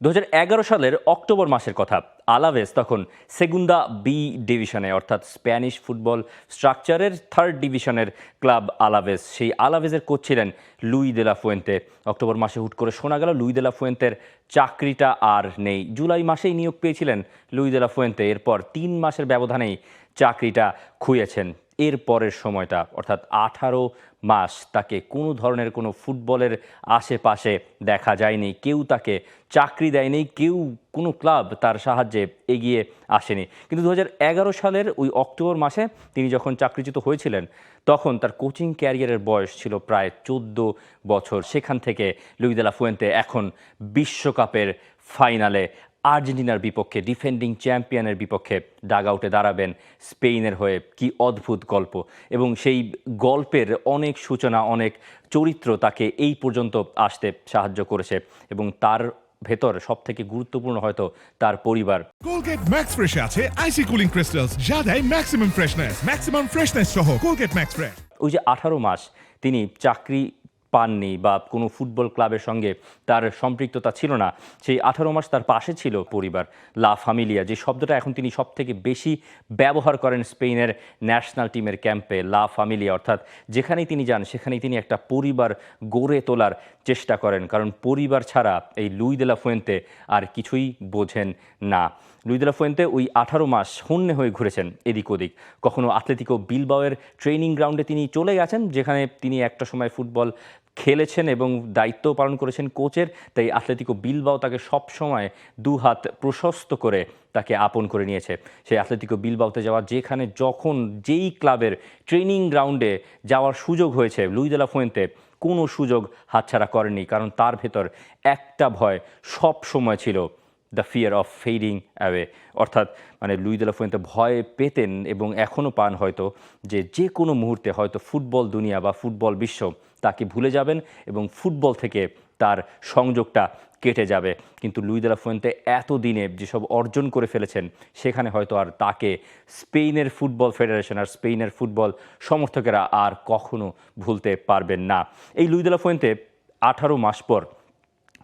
2011 সালের অক্টোবর মাসের কথা। আলাভেস তখন সেগুন্দা বি ডিভিশনে, অর্থাৎ স্প্যানিশ ফুটবল স্ট্রাকচারের থার্ড ডিভিশনের ক্লাব আলাভেস। সেই আলাভেসের কোচ ছিলেন লুই দে লা ফুয়েন্তে। অক্টোবর মাসে হুট করে শোনা গেল লুই দে লা ফুয়েন্তের চাকরিটা আর নেই। জুলাই মাসেই নিয়োগ পেয়েছিলেন লুই দে লা ফুয়েন্তে। এরপর 3 মাসের ব্যবধানেই চাকরিটা খুইয়েছেন। এর পরের সময়টা অর্থাৎ 18 মাস তাকে কোনো ধরনের কোনো ফুটবলের আশেপাশে দেখা যায়নি। কেউ তাকে চাকরি দেয়নি, কেউ কোনো ক্লাব তার সাহায্যে এগিয়ে আসেনি। কিন্তু 2011 সালের ওই অক্টোবর মাসে তিনি যখন চাকরিচ্যুত হয়েছিলেন, তখন তার কোচিং ক্যারিয়ারের বয়স ছিল প্রায় 14 বছর। সেখান থেকে লুই দে লা ফুয়েন্তে এখন বিশ্বকাপের ফাইনালে আর্জেন্টিনার বিপক্ষে, ডিফেন্ডিং চ্যাম্পিয়নের বিপক্ষে ডাগ আউটে দাঁড়াবেন স্পেনের হয়ে। কি অদ্ভুত গল্প! এবং সেই গল্পের অনেক সূচনা, অনেক চরিত্র তাকে এই পর্যন্ত আসতে সাহায্য করেছে। এবং তার ভেতর সবথেকে গুরুত্বপূর্ণ হয়তো তার পরিবার। কোলগেট ম্যাক্স ফ্রেশে আছে আইসি কুলিং ক্রিস্টালস, যা দেয় ম্যাক্সিমাম ফ্রেশনেস সহ কোলগেট ম্যাক্স ফ্রেশ। ওই যে 18 মাস তিনি চাকরি পাননি বা কোনো ফুটবল ক্লাবের সঙ্গে তার সম্পৃক্ততা ছিল না, সেই 18 মাস তার পাশে ছিল পরিবার। লা ফামিলিয়া, যে শব্দটা এখন তিনি সবথেকে বেশি ব্যবহার করেন স্পেনের ন্যাশনাল টিমের ক্যাম্পে। লা ফামিলিয়া, অর্থাৎ যেখানেই তিনি যান সেখানেই তিনি একটা পরিবার গড়ে তোলার চেষ্টা করেন। কারণ পরিবার ছাড়া এই লুই দে লা ফুয়েন্তে আর কিছুই বোঝেন না। লুই দে লা ফুয়েন্তে ওই 18 মাস হন্যে হয়ে ঘুরেছেন এদিক ওদিক। কখনো আতলেতিকো বিলবাওয়ের ট্রেনিং গ্রাউন্ডে তিনি চলে গেছেন, যেখানে তিনি একটা সময় ফুটবল খেলেছেন এবং দায়িত্ব পালন করেছেন কোচের। তাই আতলেতিকো বিলবাও তাকে সব সময় দুহাত প্রশস্ত করে তাকে আপন করে নিয়েছে। সেই আতলেতিকো বিলবাওতে যাওয়া, যেখানে যখন যেই ক্লাবের ট্রেনিং গ্রাউন্ডে যাওয়ার সুযোগ হয়েছে, লুই দে লা ফুয়েন্তে কোনো সুযোগ হাতছাড়া করেনি। কারণ তার ভেতর একটা ভয় সব সময় ছিল, the fear of fading away. অর্থাৎ লুই দে লা ফুয়েন্তে ভয় পেতেন এবং এখনও পান হয়তো, যে কোনো মুহূর্তে হয়তো ফুটবল দুনিয়া বা ফুটবল বিশ্ব তাকে ভুলে যাবেন এবং ফুটবল থেকে তার সংযোগটা কেটে যাবে। কিন্তু লুই দে লা ফুয়েন্তে এতদিনে যেসব অর্জন করে ফেলেছেন, সেখানে হয়তো আর তাকে স্পেনের ফুটবল ফেডারেশন আর স্পেনের ফুটবল সমর্থকেরা আর কখনো ভুলতে পারবেন না। এই লুই দে লা ফুয়েন্তে 18 মাস পর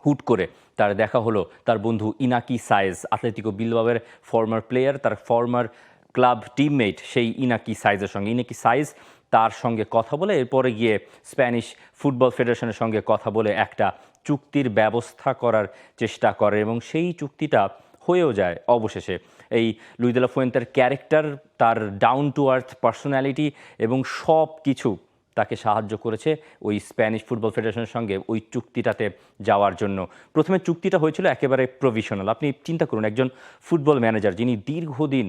হুট করে তার দেখা হলো তার বন্ধু ইনাকি সায়েজ, আতলেতিকো বিলবাওয়ের ফর্মার প্লেয়ার, তার ফর্মার ক্লাব টিমমেট সেই ইনাকি সায়েজের সঙ্গে। ইনাকি সায়েজ তার সঙ্গে কথা বলে এরপরে গিয়ে স্প্যানিশ ফুটবল ফেডারেশনের সঙ্গে কথা বলে একটা চুক্তির ব্যবস্থা করার চেষ্টা করে এবং সেই চুক্তিটা হয়েও যায় অবশেষে। এই লুই দে লা ফুয়েন্তের ক্যারেক্টার, তার ডাউন টু আর্থ পার্সোনালিটি এবং সব কিছু তাকে সাহায্য করেছে ওই স্প্যানিশ ফুটবল ফেডারেশনের সঙ্গে ওই চুক্তিটাতে যাওয়ার জন্য। প্রথমে চুক্তিটা হয়েছিল একেবারে প্রভিশনাল। আপনি চিন্তা করুন, একজন ফুটবল ম্যানেজার যিনি দীর্ঘদিন,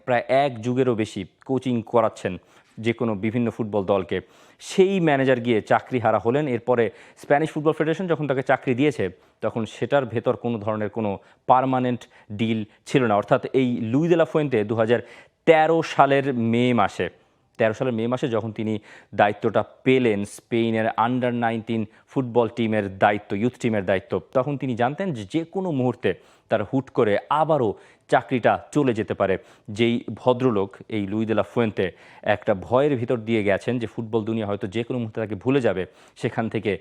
প্রায় 1 যুগেরও বেশি কোচিং করাচ্ছেন যে কোনো বিভিন্ন ফুটবল দলকে, সেই ম্যানেজার গিয়ে চাকরিহারা হলেন। এরপরে স্প্যানিশ ফুটবল ফেডারেশন যখন তাকে চাকরি দিয়েছে, তখন সেটার ভেতর কোনো ধরনের কোনো পার্মানেন্ট ডিল ছিল না। অর্থাৎ এই লুই দে লা ফুয়েন্তে 2013 সালের মে মাসে যখন তিনি দায়িত্বটা পেলেন, স্পেনের আন্ডার-19 ফুটবল টিমের দায়িত্ব, ইউথ টিমের দায়িত্ব, তখন তিনি জানতেন যে কোনো মুহূর্তে তার হুট করে আবারও চাকরিটা চলে যেতে পারে। যেই ভদ্রলোক এই লুই দে লা ফুয়েন্তে একটা ভয়ের ভিতর দিয়ে গেছেন যে ফুটবল দুনিয়া হয়তো যে কোনো মুহূর্তে তাকে ভুলে যাবে, সেখান থেকে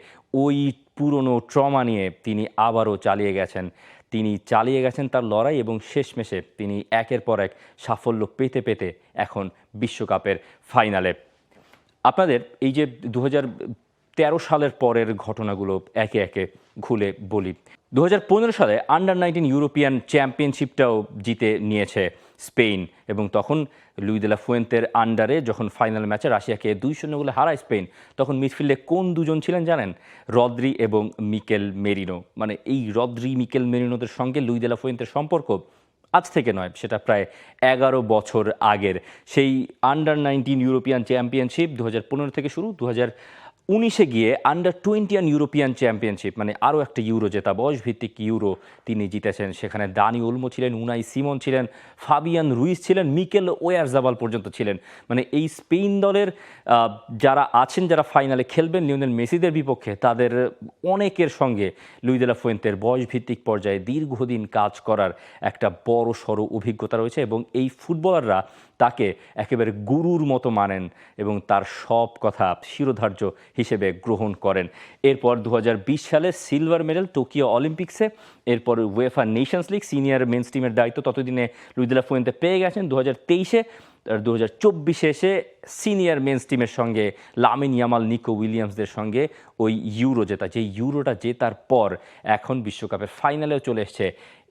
ওই পুরনো ট্রমা নিয়ে তিনি আবারও চালিয়ে গেছেন তার লড়াই এবং শেষমেশে তিনি একের পর এক সাফল্য পেতে পেতে এখন বিশ্বকাপের ফাইনালে। আপনাদের এই যে 2013 সালের পরের ঘটনাগুলো একে একে খুলে বলি। 2015 সালে আন্ডার-19 ইউরোপিয়ান চ্যাম্পিয়নশিপটাও জিতে নিয়েছে স্পেন এবং তখন লুই দে লা ফুয়েন্তের আন্ডারে যখন ফাইনাল ম্যাচে রাশিয়াকে 2-0 গোলে হারায় স্পেন, তখন মিডফিল্ডে কোন দুজন ছিলেন জানেন? রদ্রি এবং মিকেল মেরিনো। এই রদ্রি, মিকেল মেরিনোদের সঙ্গে লুই দে লা ফুয়েন্তের সম্পর্ক আজ থেকে নয়, সেটা প্রায় 11 বছর আগের। সেই আন্ডার-19 ইউরোপিয়ান চ্যাম্পিয়নশিপ 2015 থেকে শুরু, 2019-এ গিয়ে আন্ডার-21 ইউরোপিয়ান চ্যাম্পিয়নশিপ, আরও একটা ইউরো জেতা, বয়সভিত্তিক ইউরো তিনি জিতেছেন। সেখানে দানি ওলমো ছিলেন, উনাই সিমন ছিলেন, ফাবিয়ান রুইস ছিলেন, মিকেল ওয়ারজাবাল পর্যন্ত ছিলেন। এই স্পেন দলের যারা আছেন, যারা ফাইনালে খেলবেন লিওনেল মেসিদের বিপক্ষে, তাদের অনেকের সঙ্গে লুই দে লা ফুয়েন্তের বয়সভিত্তিক পর্যায়ে দীর্ঘদিন কাজ করার একটা বড় সড়ো অভিজ্ঞতা রয়েছে এবং এই ফুটবলাররা তাকে একেবারে গুরুর মতো মানেন এবং তার সব কথা শিরোধার্য হিসেবে গ্রহণ করেন। এরপর 2020 সালে সিলভার মেডেল টোকিও অলিম্পিক্সে, এরপর UEFA nations league senior men's টিমের দায়িত্ব ততদিনে লুই দে লা ফুয়েন্তে পেয়ে গেছেন। 2023-এ আর 2024-এ এসে সিনিয়র মেন্স টিমের সঙ্গে লামিন ইয়ামাল, নিকো উইলিয়ামসদের সঙ্গে ওই ইউরো জেতা, যে ইউরোটা জেতার পর এখন বিশ্বকাপের ফাইনালেও চলে এসছে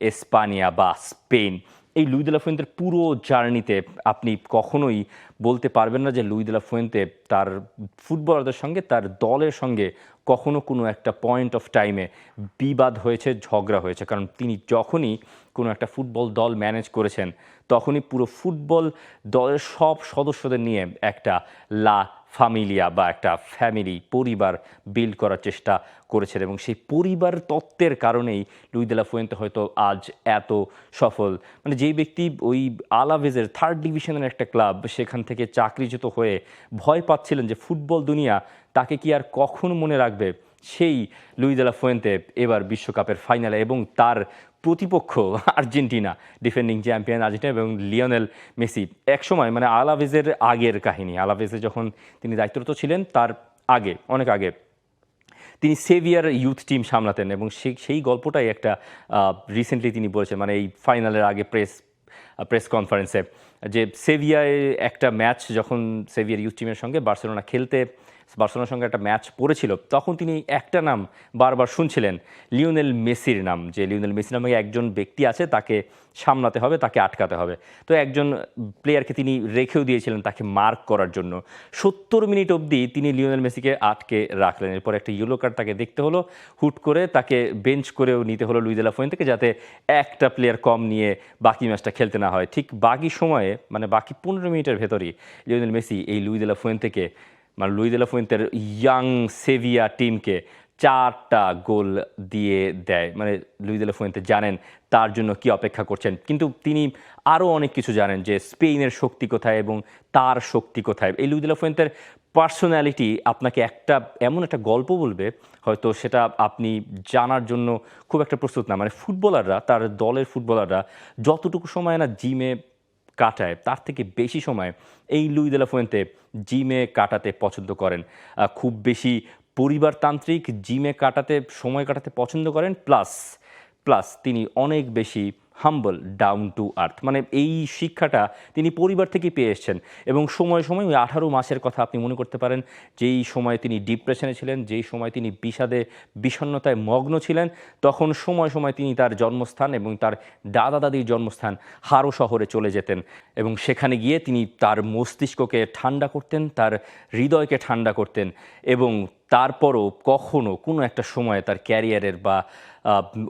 এসপানিয়া বা স্পেন। এই লুই দে লা ফুয়েন্তের পুরো জার্নিতে আপনি কখনোই বলতে পারবেন না যে লুই দে লা ফুয়েন্তে তার ফুটবলারদের সঙ্গে, তার দলের সঙ্গে কখনো কোনো একটা পয়েন্ট অফ টাইমে বিবাদ হয়েছে, ঝগড়া হয়েছে। কারণ তিনি যখনই কোনো একটা ফুটবল দল ম্যানেজ করেছেন তখনই পুরো ফুটবল দলের সব সদস্যদের নিয়ে একটা লা ফ্যামিলিয়া বা একটা ফ্যামিলি পরিবার বিল্ড করার চেষ্টা করেছেন, এবং সেই পরিবার তত্ত্বের কারণেই লুই দে লা ফুয়েন্তে হয়তো আজ এত সফল। মানে যেই ব্যক্তি ওই আলাভেজের 3rd ডিভিশনের একটা ক্লাব, সেখান থেকে চাকরিচ্যুত হয়ে ভয় পাচ্ছিলেন যে ফুটবল দুনিয়া তাকে কি আর কখনো মনে রাখবে, সেই লুই দে লা ফুয়েন্তে এবার বিশ্বকাপের ফাইনালে, এবং তার প্রতিপক্ষ আর্জেন্টিনা, ডিফেন্ডিং চ্যাম্পিয়ন আর্জেন্টিনা, এবং লিওনেল মেসি। একসময় মানে আলাভেজের আগের কাহিনী, আলাভেজে যখন তিনি দায়িত্বরত ছিলেন তার আগে, অনেক আগে তিনি সেভিয়ার ইউথ টিম সামলাতেন, এবং সেই গল্পটাই একটা রিসেন্টলি তিনি বলেছেন, মানে এই ফাইনালের আগে প্রেস কনফারেন্সে, যে সেভিয়ায় একটা ম্যাচ যখন সেভিয়ার ইউথ টিমের সঙ্গে বার্সেলোনার সঙ্গে একটা ম্যাচ পড়েছিল, তখন তিনি একটা নাম বারবার শুনছিলেন, লিওনেল মেসির নাম, যে লিওনেল মেসি নামে একজন ব্যক্তি আছে, তাকে সামলাতে হবে, তাকে আটকাতে হবে। তো একজন প্লেয়ারকে তিনি রেখেও দিয়েছিলেন তাকে মার্ক করার জন্য। 70 মিনিট অবধি তিনি লিওনেল মেসিকে আটকে রাখলেন। এরপর একটা ইয়েলো কার্ড তাকে দেখতে হলো, হুট করে তাকে বেঞ্চ করেও নিতে হলো লুই দে লা ফুয়েন্তেকে, যাতে একটা প্লেয়ার কম নিয়ে বাকি ম্যাচটা খেলতে না হয়। ঠিক বাকি সময়ে, মানে বাকি 15 মিনিটের ভেতরই লিওনেল মেসি এই লুই দে লা ফুয়েন্তেকে, মানে লুই দে লা ফুয়েন্তের ইয়াং সেভিয়া টিমকে 4টা গোল দিয়ে দেয়। মানে লুই দে লা ফুয়েন্তে জানেন তার জন্য কি অপেক্ষা করছেন, কিন্তু তিনি আরও অনেক কিছু জানেন যে স্পেনের শক্তি কোথায় এবং তার শক্তি কোথায়। এই লুই দে লা ফুয়েন্তের পার্সোনালিটি আপনাকে এমন একটা গল্প বলবে, হয়তো সেটা আপনি জানার জন্য খুব একটা প্রস্তুত না। মানে ফুটবলাররা, তার দলের ফুটবলাররা যতটুকু সময় না জিমে কাটায়, তার থেকে বেশি সময় এই লুই দে লা ফুয়েন্তে জিমে কাটাতে পছন্দ করেন। খুব বেশি পরিবারতান্ত্রিক, জিমে সময় কাটাতে পছন্দ করেন, প্লাস তিনি অনেক বেশি হাম্বল, ডাউন টু আর্থ। মানে এই শিক্ষাটা তিনি পরিবার থেকেই পেয়ে এসছেন, এবং সময় ওই 18 মাসের কথা আপনি মনে করতে পারেন, যেই সময় তিনি ডিপ্রেশনে ছিলেন, যেই সময় তিনি বিষণ্ণতায় মগ্ন ছিলেন, তখন সময় তিনি তার জন্মস্থান এবং তার দাদা দাদির জন্মস্থান হারো শহরে চলে যেতেন, এবং সেখানে গিয়ে তিনি তার মস্তিষ্ককে ঠান্ডা করতেন, তার হৃদয়কে ঠান্ডা করতেন, এবং তারপরও কখনো কোনো একটা সময় তার ক্যারিয়ারের বা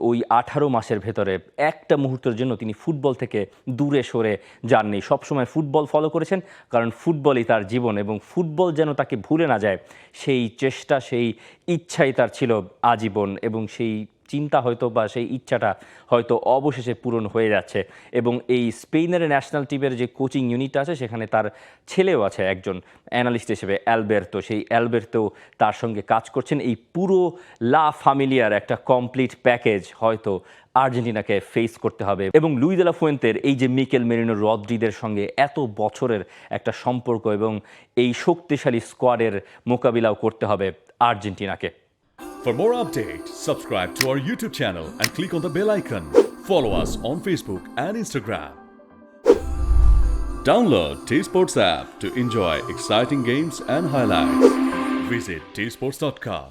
ওই 18 মাসের ভেতরে একটা মুহূর্তের জন্য তিনি ফুটবল থেকে দূরে সরে যাননি। সবসময় ফুটবল ফলো করেছেন, কারণ ফুটবলই তার জীবন, এবং ফুটবল যেন তাকে ভুলে না যায় সেই চেষ্টা, সেই ইচ্ছাই তার ছিল আজীবন, এবং সেই চিন্তা হয়তো বা সেই ইচ্ছাটা হয়তো অবশেষে পূরণ হয়ে যাচ্ছে। এবং এই স্পেনের ন্যাশনাল টিমের যে কোচিং ইউনিট আছে, সেখানে তার ছেলেও আছে একজন অ্যানালিস্ট হিসেবে, অ্যালবের্তো। সেই অ্যালবের্তো তার সঙ্গে কাজ করছেন। এই পুরো লা ফ্যামিলিয়ার একটা কমপ্লিট প্যাকেজ হয়তো আর্জেন্টিনাকে ফেস করতে হবে। এবং লুই দে লা ফুয়েন্তের এই যে মিকেল মেরিনো, রদ্রিদের সঙ্গে এত বছরের একটা সম্পর্ক, এবং এই শক্তিশালী স্কোয়াডের মোকাবিলাও করতে হবে আর্জেন্টিনাকে। For more updates, subscribe to our YouTube channel and click on the bell icon. Follow us on Facebook and Instagram. Download T-Sports app to enjoy exciting games and highlights. Visit tsports.com.